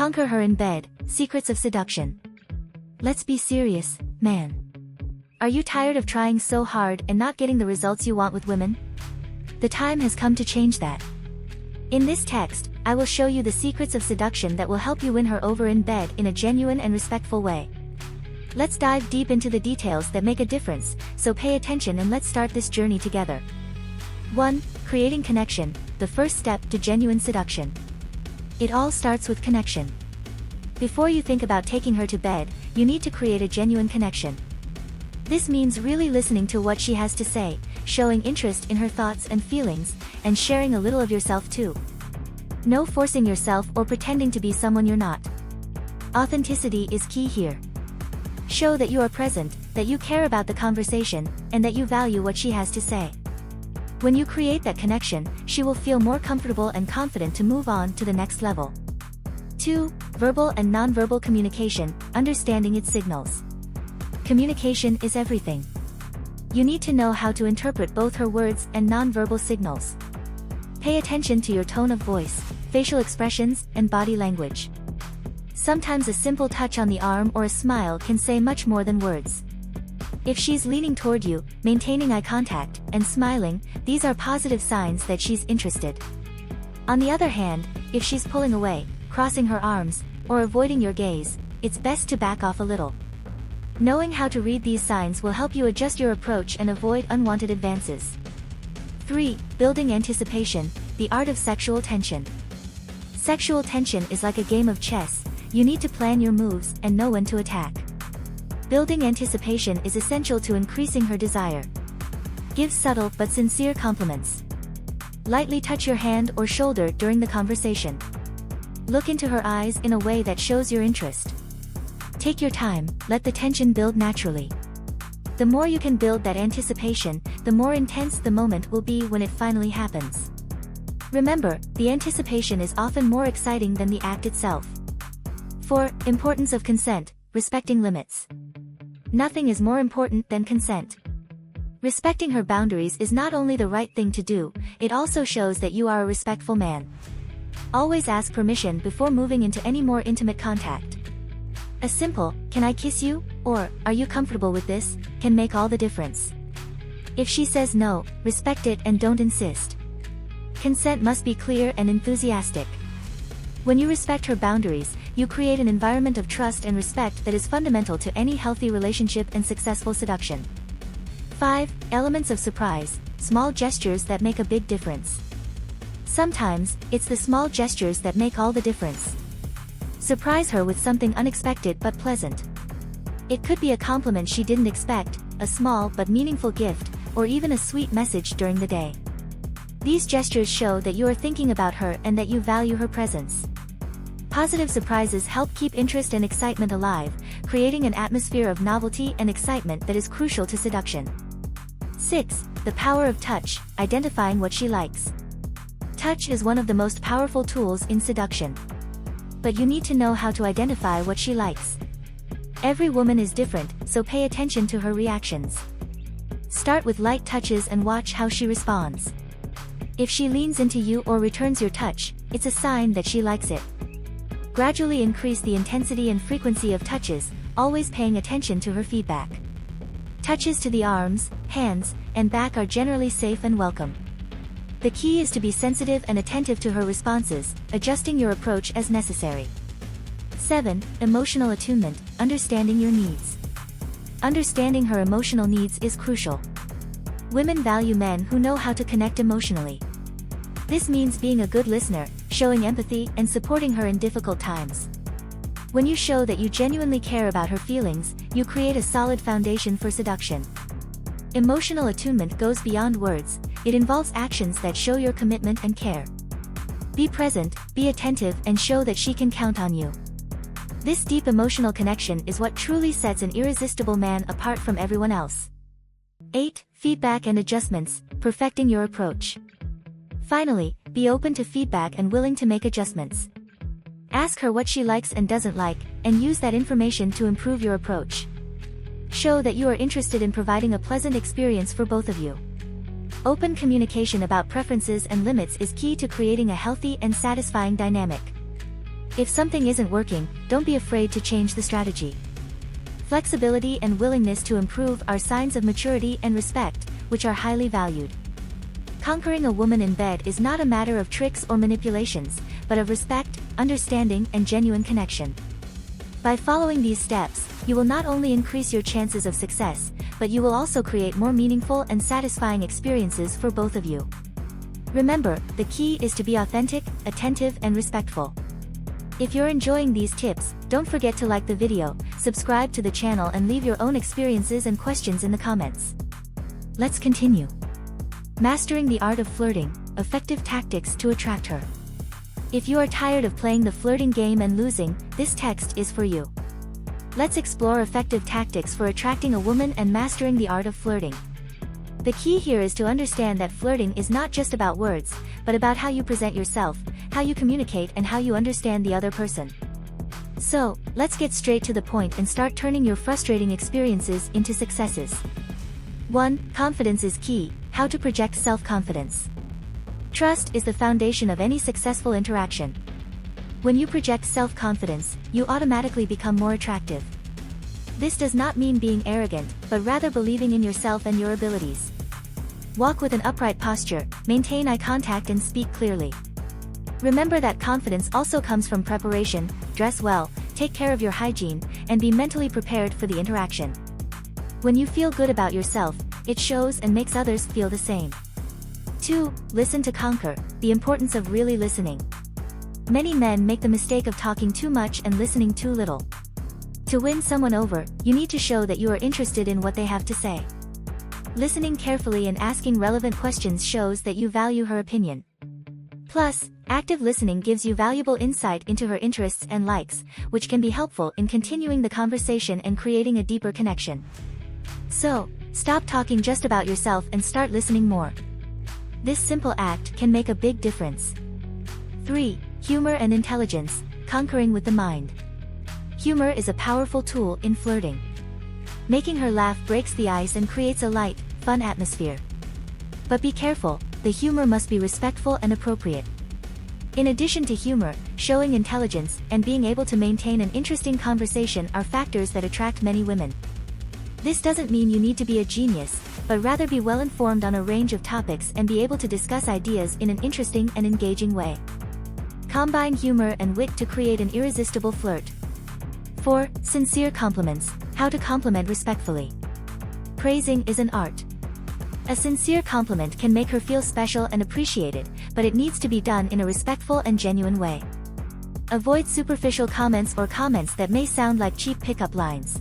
Conquer her in bed, secrets of seduction. Let's be serious, man. Are you tired of trying so hard and not getting the results you want with women? The time has come to change that. In this text, I will show you the secrets of seduction that will help you win her over in bed in a genuine and respectful way. Let's dive deep into the details that make a difference, so pay attention and let's start this journey together. 1. Creating connection, the first step to genuine seduction. It all starts with connection. Before you think about taking her to bed, you need to create a genuine connection. This means really listening to what she has to say, showing interest in her thoughts and feelings, and sharing a little of yourself too. No forcing yourself or pretending to be someone you're not. Authenticity is key here. Show that you are present, that you care about the conversation, and that you value what she has to say. When you create that connection, she will feel more comfortable and confident to move on to the next level. 2. Verbal and nonverbal communication, understanding its signals. Communication is everything. You need to know how to interpret both her words and nonverbal signals. Pay attention to your tone of voice, facial expressions, and body language. Sometimes a simple touch on the arm or a smile can say much more than words. If she's leaning toward you, maintaining eye contact, and smiling, these are positive signs that she's interested. On the other hand, if she's pulling away, crossing her arms, or avoiding your gaze, it's best to back off a little. Knowing how to read these signs will help you adjust your approach and avoid unwanted advances. 3. Building anticipation, the art of sexual tension. Sexual tension is like a game of chess. You need to plan your moves and know when to attack. Building anticipation is essential to increasing her desire. Give subtle but sincere compliments. Lightly touch your hand or shoulder during the conversation. Look into her eyes in a way that shows your interest. Take your time, let the tension build naturally. The more you can build that anticipation, the more intense the moment will be when it finally happens. Remember, the anticipation is often more exciting than the act itself. 4. Importance of consent, respecting limits. Nothing is more important than consent. Respecting her boundaries is not only the right thing to do, it also shows that you are a respectful man. Always ask permission before moving into any more intimate contact. A simple, "Can I kiss you?" or "Are you comfortable with this?" can make all the difference. If she says no, respect it and don't insist. Consent must be clear and enthusiastic. When you respect her boundaries, you create an environment of trust and respect that is fundamental to any healthy relationship and successful seduction. 5. Elements of surprise, small gestures that make a big difference. Sometimes, it's the small gestures that make all the difference. Surprise her with something unexpected but pleasant. It could be a compliment she didn't expect, a small but meaningful gift, or even a sweet message during the day. These gestures show that you are thinking about her and that you value her presence. Positive surprises help keep interest and excitement alive, creating an atmosphere of novelty and excitement that is crucial to seduction. 6. The power of touch, identifying what she likes. Touch is one of the most powerful tools in seduction. But you need to know how to identify what she likes. Every woman is different, so pay attention to her reactions. Start with light touches and watch how she responds. If she leans into you or returns your touch, it's a sign that she likes it. Gradually increase the intensity and frequency of touches, always paying attention to her feedback. Touches to the arms, hands, and back are generally safe and welcome. The key is to be sensitive and attentive to her responses, adjusting your approach as necessary. 7. Emotional attunement, understanding your needs. Understanding her emotional needs is crucial. Women value men who know how to connect emotionally. This means being a good listener, showing empathy, and supporting her in difficult times. When you show that you genuinely care about her feelings, you create a solid foundation for seduction. Emotional attunement goes beyond words, it involves actions that show your commitment and care. Be present, be attentive, and show that she can count on you. This deep emotional connection is what truly sets an irresistible man apart from everyone else. 8. Feedback and adjustments, perfecting your approach. Finally, be open to feedback and willing to make adjustments. Ask her what she likes and doesn't like, and use that information to improve your approach. Show that you are interested in providing a pleasant experience for both of you. Open communication about preferences and limits is key to creating a healthy and satisfying dynamic. If something isn't working, don't be afraid to change the strategy. Flexibility and willingness to improve are signs of maturity and respect, which are highly valued. Conquering a woman in bed is not a matter of tricks or manipulations, but of respect, understanding, and genuine connection. By following these steps, you will not only increase your chances of success, but you will also create more meaningful and satisfying experiences for both of you. Remember, the key is to be authentic, attentive, and respectful. If you're enjoying these tips, don't forget to like the video, subscribe to the channel, and leave your own experiences and questions in the comments. Let's continue. Mastering the art of flirting, effective tactics to attract her. If you are tired of playing the flirting game and losing, this text is for you. Let's explore effective tactics for attracting a woman and mastering the art of flirting. The key here is to understand that flirting is not just about words, but about how you present yourself, how you communicate, and how you understand the other person. So, let's get straight to the point and start turning your frustrating experiences into successes. 1. Confidence is key. How to project self-confidence. Trust is the foundation of any successful interaction. When you project self-confidence, you automatically become more attractive. This does not mean being arrogant, but rather believing in yourself and your abilities. Walk with an upright posture, maintain eye contact, and speak clearly. Remember that confidence also comes from preparation. Dress well, take care of your hygiene, and be mentally prepared for the interaction. When you feel good about yourself, it shows and makes others feel the same. 2. Listen to conquer. The importance of really listening. Many men make the mistake of talking too much and listening too little. To win someone over, you need to show that you are interested in what they have to say. Listening carefully and asking relevant questions shows that you value her opinion. Plus, active listening gives you valuable insight into her interests and likes, which can be helpful in continuing the conversation and creating a deeper connection. So, stop talking just about yourself and start listening more. This simple act can make a big difference. 3. Humor and intelligence, conquering with the mind. Humor is a powerful tool in flirting. Making her laugh breaks the ice and creates a light, fun atmosphere. But be careful, the humor must be respectful and appropriate. In addition to humor, showing intelligence and being able to maintain an interesting conversation are factors that attract many women. This doesn't mean you need to be a genius, but rather be well informed on a range of topics and be able to discuss ideas in an interesting and engaging way. Combine humor and wit to create an irresistible flirt. 4. Sincere compliments, how to compliment respectfully. Praising is an art. A sincere compliment can make her feel special and appreciated, but it needs to be done in a respectful and genuine way. Avoid superficial comments or comments that may sound like cheap pickup lines.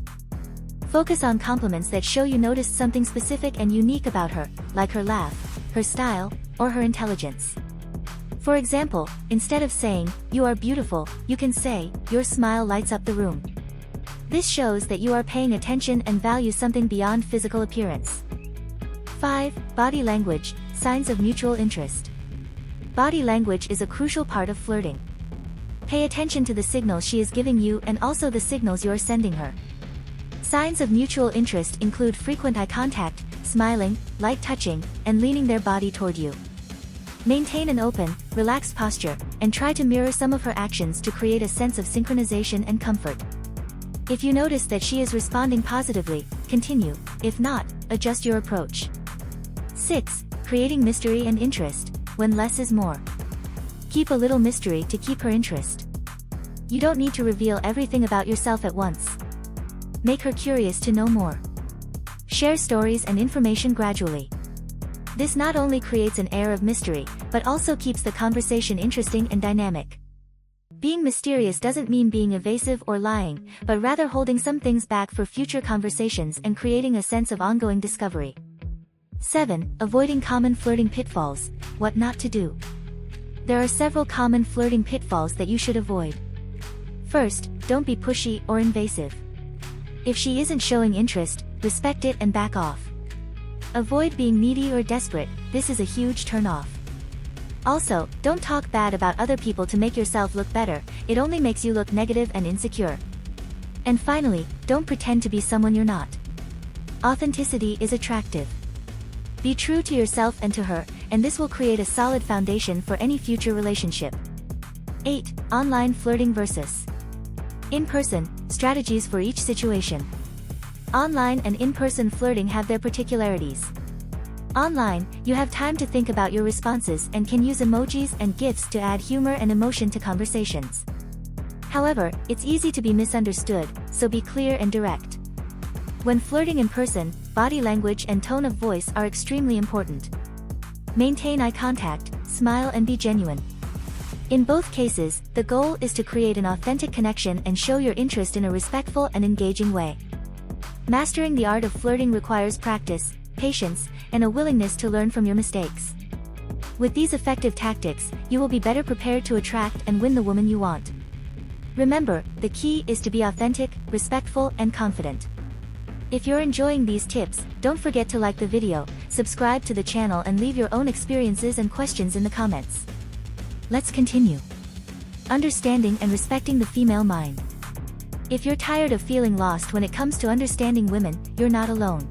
Focus on compliments that show you noticed something specific and unique about her, like her laugh, her style, or her intelligence. For example, instead of saying, "You are beautiful," you can say, "Your smile lights up the room." This shows that you are paying attention and value something beyond physical appearance. 5. Body language, signs of mutual interest. Body language is a crucial part of flirting. Pay attention to the signals she is giving you and also the signals you are sending her. Signs of mutual interest include frequent eye contact, smiling, light touching, and leaning their body toward you. Maintain an open, relaxed posture, and try to mirror some of her actions to create a sense of synchronization and comfort. If you notice that she is responding positively, continue. If not, adjust your approach. 6. Creating mystery and interest, when less is more. Keep a little mystery to keep her interest. You don't need to reveal everything about yourself at once. Make her curious to know more. Share stories and information gradually. This not only creates an air of mystery, but also keeps the conversation interesting and dynamic. Being mysterious doesn't mean being evasive or lying, but rather holding some things back for future conversations and creating a sense of ongoing discovery. 7. Avoiding common flirting pitfalls, what not to do. There are several common flirting pitfalls that you should avoid. First, don't be pushy or invasive. If she isn't showing interest, respect it and back off. Avoid being needy or desperate, this is a huge turn-off. Also, don't talk bad about other people to make yourself look better, it only makes you look negative and insecure. And finally, don't pretend to be someone you're not. Authenticity is attractive. Be true to yourself and to her, and this will create a solid foundation for any future relationship. 8. Online flirting versus in-person, strategies for each situation. Online and in-person flirting have their particularities. Online, you have time to think about your responses and can use emojis and GIFs to add humor and emotion to conversations. However, it's easy to be misunderstood, so be clear and direct. When flirting in person, body language and tone of voice are extremely important. Maintain eye contact, smile and be genuine. In both cases, the goal is to create an authentic connection and show your interest in a respectful and engaging way. Mastering the art of flirting requires practice, patience, and a willingness to learn from your mistakes. With these effective tactics, you will be better prepared to attract and win the woman you want. Remember, the key is to be authentic, respectful, and confident. If you're enjoying these tips, don't forget to like the video, subscribe to the channel and leave your own experiences and questions in the comments. Let's continue. Understanding and respecting the female mind. If you're tired of feeling lost when it comes to understanding women, you're not alone.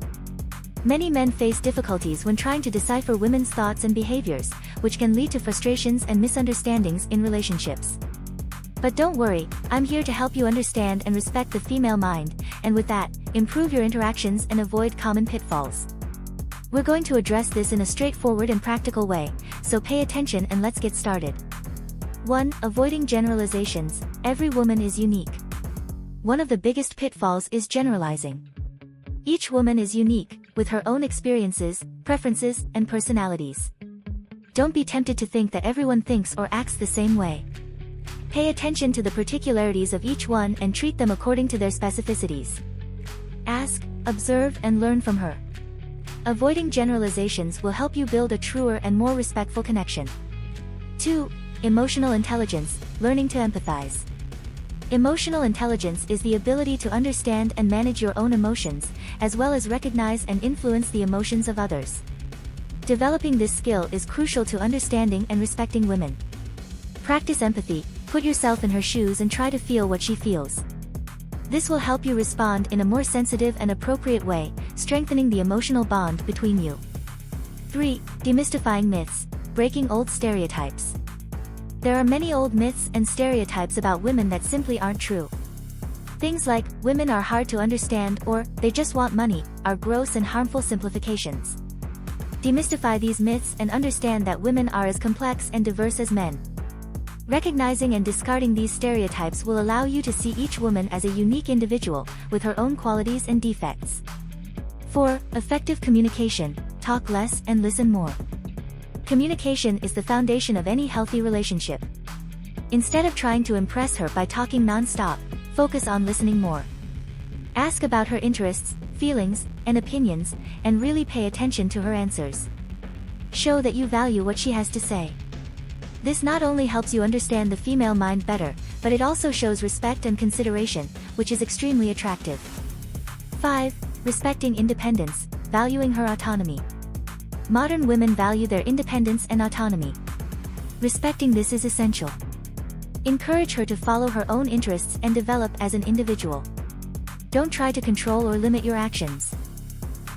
Many men face difficulties when trying to decipher women's thoughts and behaviors, which can lead to frustrations and misunderstandings in relationships. But don't worry, I'm here to help you understand and respect the female mind, and with that, improve your interactions and avoid common pitfalls. We're going to address this in a straightforward and practical way, so pay attention and let's get started. 1. Avoiding generalizations. Every woman is unique. One of the biggest pitfalls is generalizing. Each woman is unique, with her own experiences, preferences, and personalities. Don't be tempted to think that everyone thinks or acts the same way. Pay attention to the particularities of each one and treat them according to their specificities. Ask, observe, and learn from her. Avoiding generalizations will help you build a truer and more respectful connection. 2. Emotional intelligence, learning to empathize. Emotional intelligence is the ability to understand and manage your own emotions, as well as recognize and influence the emotions of others. Developing this skill is crucial to understanding and respecting women. Practice empathy, put yourself in her shoes and try to feel what she feels. This will help you respond in a more sensitive and appropriate way, strengthening the emotional bond between you. 3. Demystifying myths, breaking old stereotypes. There are many old myths and stereotypes about women that simply aren't true. Things like, women are hard to understand or, they just want money, are gross and harmful simplifications. Demystify these myths and understand that women are as complex and diverse as men. Recognizing and discarding these stereotypes will allow you to see each woman as a unique individual, with her own qualities and defects. 4. Effective communication, talk less and listen more. Communication is the foundation of any healthy relationship. Instead of trying to impress her by talking non-stop, focus on listening more. Ask about her interests, feelings, and opinions, and really pay attention to her answers. Show that you value what she has to say. This not only helps you understand the female mind better, but it also shows respect and consideration, which is extremely attractive. 5. Respecting independence, valuing her autonomy. Modern women value their independence and autonomy. Respecting this is essential. Encourage her to follow her own interests and develop as an individual. Don't try to control or limit your actions.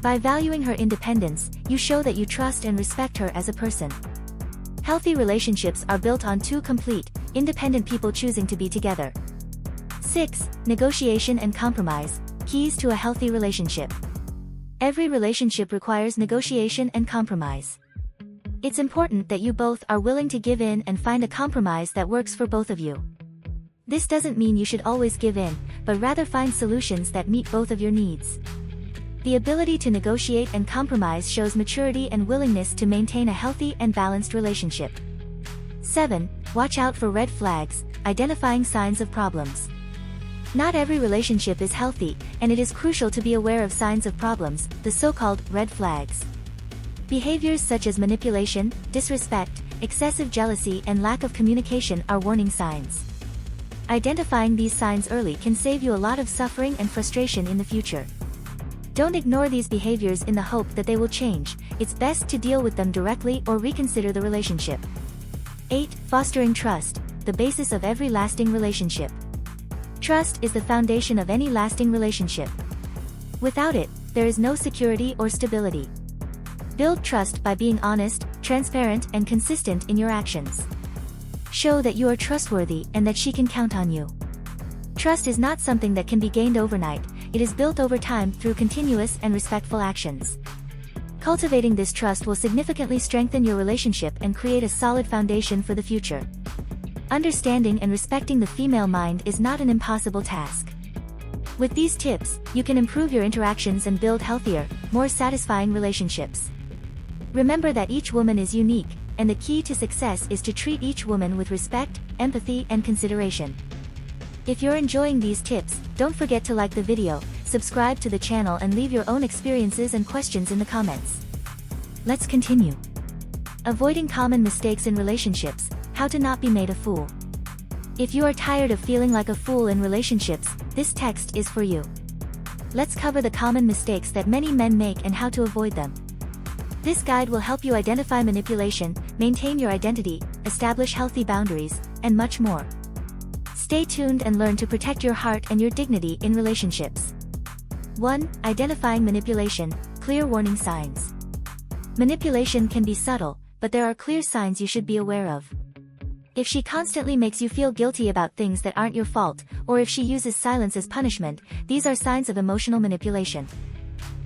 By valuing her independence, you show that you trust and respect her as a person. Healthy relationships are built on two complete, independent people choosing to be together. 6. Negotiation and compromise, keys to a healthy relationship. Every relationship requires negotiation and compromise. It's important that you both are willing to give in and find a compromise that works for both of you. This doesn't mean you should always give in, but rather find solutions that meet both of your needs. The ability to negotiate and compromise shows maturity and willingness to maintain a healthy and balanced relationship. 7. Watch out for red flags, identifying signs of problems. Not every relationship is healthy, and it is crucial to be aware of signs of problems, the so-called red flags. Behaviors such as manipulation, disrespect, excessive jealousy, and lack of communication are warning signs. Identifying these signs early can save you a lot of suffering and frustration in the future. Don't ignore these behaviors in the hope that they will change. It's best to deal with them directly or reconsider the relationship. 8. Fostering trust, the basis of every lasting relationship. Trust is the foundation of any lasting relationship. Without it, there is no security or stability. Build trust by being honest, transparent, and consistent in your actions. Show that you are trustworthy and that she can count on you. Trust is not something that can be gained overnight, it is built over time through continuous and respectful actions. Cultivating this trust will significantly strengthen your relationship and create a solid foundation for the future. Understanding and respecting the female mind is not an impossible task. With these tips, you can improve your interactions and build healthier, more satisfying relationships. Remember that each woman is unique, and the key to success is to treat each woman with respect, empathy, and consideration. If you're enjoying these tips, don't forget to like the video, subscribe to the channel, and leave your own experiences and questions in the comments. Let's continue. Avoiding common mistakes in relationships, how to not be made a fool. If you are tired of feeling like a fool in relationships, this text is for you. Let's cover the common mistakes that many men make and how to avoid them. This guide will help you identify manipulation, maintain your identity, establish healthy boundaries, and much more. Stay tuned and learn to protect your heart and your dignity in relationships. 1. Identifying manipulation, clear warning signs. Manipulation can be subtle, but there are clear signs you should be aware of. If she constantly makes you feel guilty about things that aren't your fault, or if she uses silence as punishment, these are signs of emotional manipulation.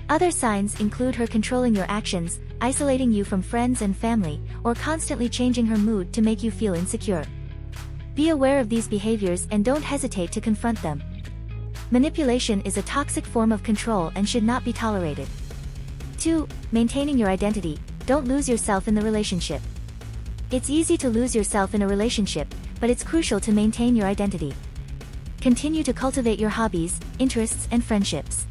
Other signs include her controlling your actions, isolating you from friends and family, or constantly changing her mood to make you feel insecure. Be aware of these behaviors and don't hesitate to confront them. Manipulation is a toxic form of control and should not be tolerated. 2. Maintaining your identity, don't lose yourself in the relationship. It's easy to lose yourself in a relationship, but it's crucial to maintain your identity. Continue to cultivate your hobbies, interests, and friendships.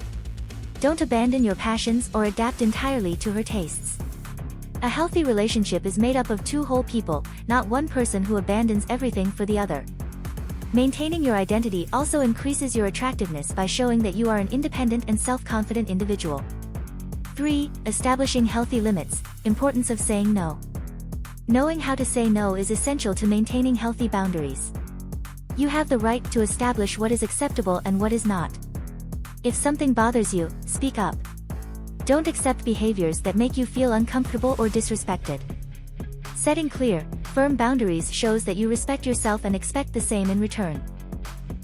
Don't abandon your passions or adapt entirely to her tastes. A healthy relationship is made up of two whole people, not one person who abandons everything for the other. Maintaining your identity also increases your attractiveness by showing that you are an independent and self-confident individual. 3. Establishing healthy limits, importance of saying no. Knowing how to say no is essential to maintaining healthy boundaries. You have the right to establish what is acceptable and what is not. If something bothers you, speak up. Don't accept behaviors that make you feel uncomfortable or disrespected. Setting clear, firm boundaries shows that you respect yourself and expect the same in return.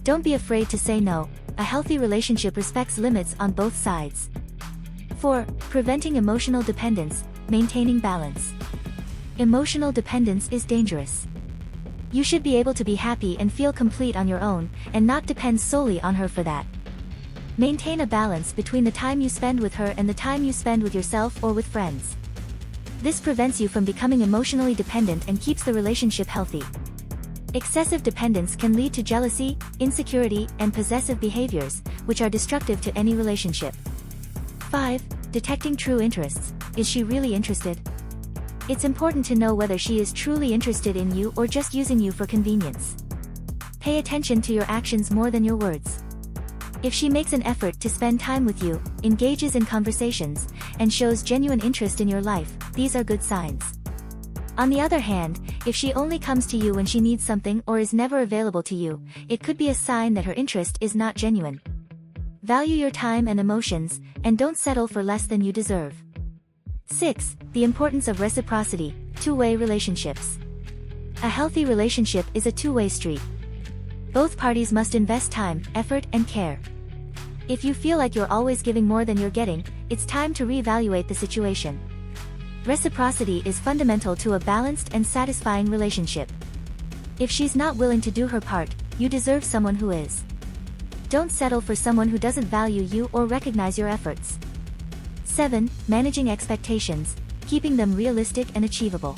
Don't be afraid to say no. A healthy relationship respects limits on both sides. 4. Preventing emotional dependence, maintaining balance. Emotional dependence is dangerous. You should be able to be happy and feel complete on your own, and not depend solely on her for that. Maintain a balance between the time you spend with her and the time you spend with yourself or with friends. This prevents you from becoming emotionally dependent and keeps the relationship healthy. Excessive dependence can lead to jealousy, insecurity, and possessive behaviors, which are destructive to any relationship. 5. Detecting true interests. Is she really interested? It's important to know whether she is truly interested in you or just using you for convenience. Pay attention to your actions more than your words. If she makes an effort to spend time with you, engages in conversations, and shows genuine interest in your life, these are good signs. On the other hand, if she only comes to you when she needs something or is never available to you, it could be a sign that her interest is not genuine. Value your time and emotions, and don't settle for less than you deserve. 6. The importance of reciprocity, two-way relationships. A healthy relationship is a two-way street. Both parties must invest time, effort, and care. If you feel like you're always giving more than you're getting, it's time to reevaluate the situation. Reciprocity is fundamental to a balanced and satisfying relationship. If she's not willing to do her part, you deserve someone who is. Don't settle for someone who doesn't value you or recognize your efforts. 7. Managing expectations, keeping them realistic and achievable.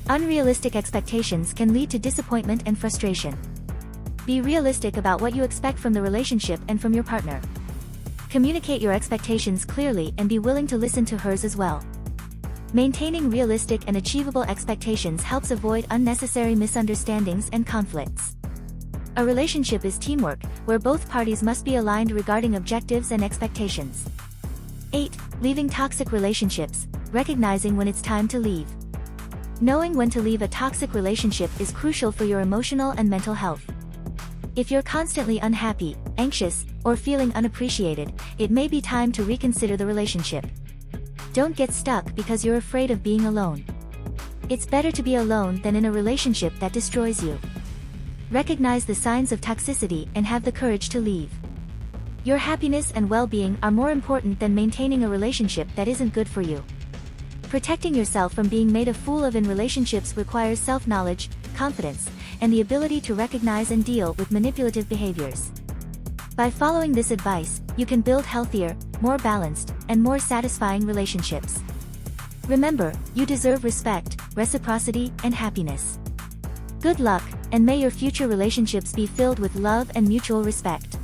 Unrealistic expectations can lead to disappointment and frustration. Be realistic about what you expect from the relationship and from your partner. Communicate your expectations clearly and be willing to listen to hers as well. Maintaining realistic and achievable expectations helps avoid unnecessary misunderstandings and conflicts. A relationship is teamwork, where both parties must be aligned regarding objectives and expectations. 8. Leaving toxic relationships, recognizing when it's time to leave. Knowing when to leave a toxic relationship is crucial for your emotional and mental health. If you're constantly unhappy, anxious, or feeling unappreciated, it may be time to reconsider the relationship. Don't get stuck because you're afraid of being alone. It's better to be alone than in a relationship that destroys you. Recognize the signs of toxicity and have the courage to leave. Your happiness and well-being are more important than maintaining a relationship that isn't good for you. Protecting yourself from being made a fool of in relationships requires self-knowledge, confidence, and the ability to recognize and deal with manipulative behaviors. By following this advice, you can build healthier, more balanced, and more satisfying relationships. Remember, you deserve respect, reciprocity, and happiness. Good luck, and may your future relationships be filled with love and mutual respect.